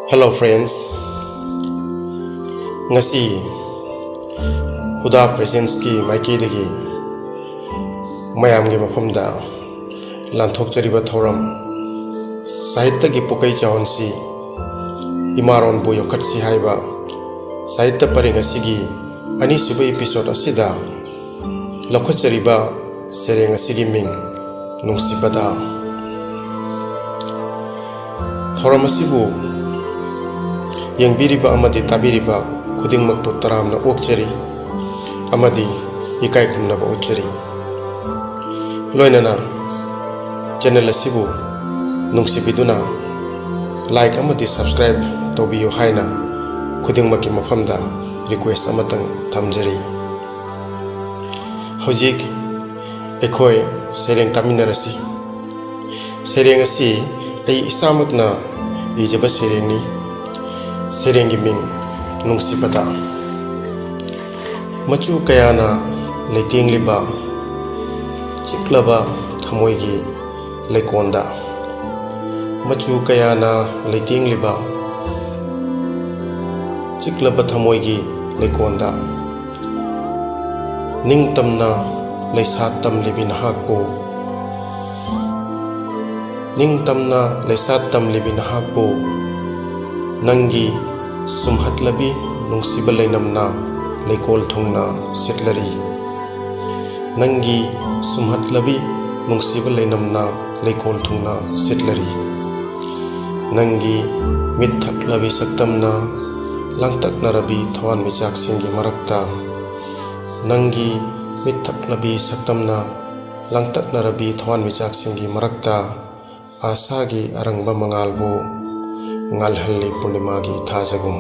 Hello friends, ngasi Huda Presence ki maiki dagi mayam gi mafamda lanthok chariba thoram sahitya gi pukai chawon si imaron bu yokhat si haiba sahitya pare ngasi gi ani suba episode asida lokho chariba sereng asi gi ming nungsibada thoram asibu Yangbiriba amadi tabiriba khudingmakpu taramna okchari amadi ikai khumnaba uchari loinana channel asibu nungsibiduna like amadi subscribe tobiyo haina khudingmakki mafamda request amatang thamjari hojik ekhoi sereng taminarasi sereng asi ai isamakna ijaba serengni Sereng gi ming nungsibada machu kayana leiting liba chiklaba thamoi gi lekonda machu kayana leiting liba chiklaba thamoi gi lekonda ningtamna leisat tam libin hakpo ningtamna leisat tam libin hakpo Nangi sumhatlabi nungsiba lainamna leikol thungna sitlari Nangi sumhatlabi nungsiba lainamna leikol thungna sitlari Nangi mithaklabi saktamna langtaknarabi thawan michak singgi marakta Nangi mithaklabi saktamna langtaknarabi thawan michak singgi marakta asagi arangba mangalbu ngalhalli purnimagi thajagum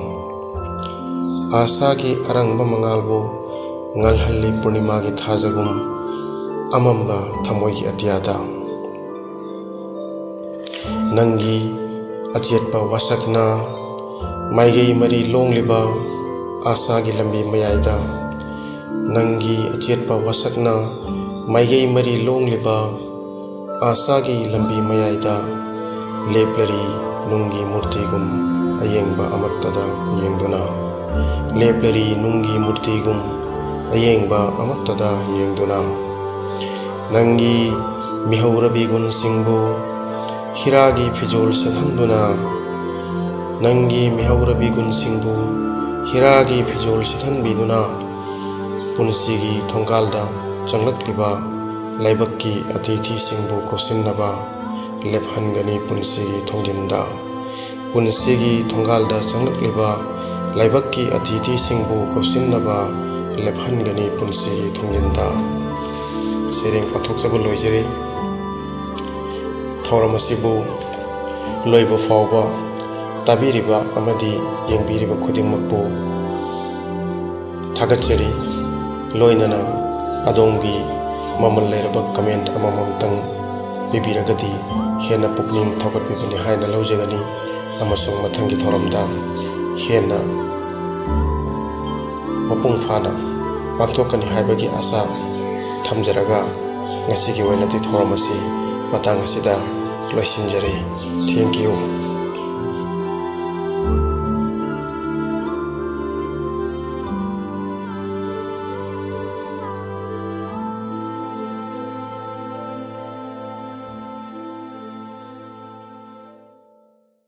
asagi arangba mangalbu ngalhalli purnimagi thajagum amamba thamoigi atiyada nangi achetpa wasakna maigei mari longliba asagi lambi mayaida nangi achetpa wasakna maigei mari longliba asagi lambi mayaida leplari nungi murtigum ayengba amattada yengduna leplari nungi murtigum ayengba amattada yengduna nangi mihaurabi gun singbu hiragi fijol sedhanduna nangi mihaurabi gun singbu hiragi fijol sedhanbiduna punsigi thonggalda changlakliba laibakki atithi singbu kosinnaba lephanggani punsigi thongjinda punsigi thonggalda changlakliba laibakki atithi singbu kopsinnaba lephanggani punsigi thongjinda sereng pathokjaba loijari thoramasibu loiba fawba tabiriba amadi yengbiriba khudingmakbu thagachari loinana adongbi mamal leiraba comment amamamtang bibiragadi hena pukning thawgatbibani haina laujagani amasung mathangi thoramda hena mapung phana pangthokani haibagi asa thamjaraga ngasigi wainati thoramasi matang asida loisinjari thank you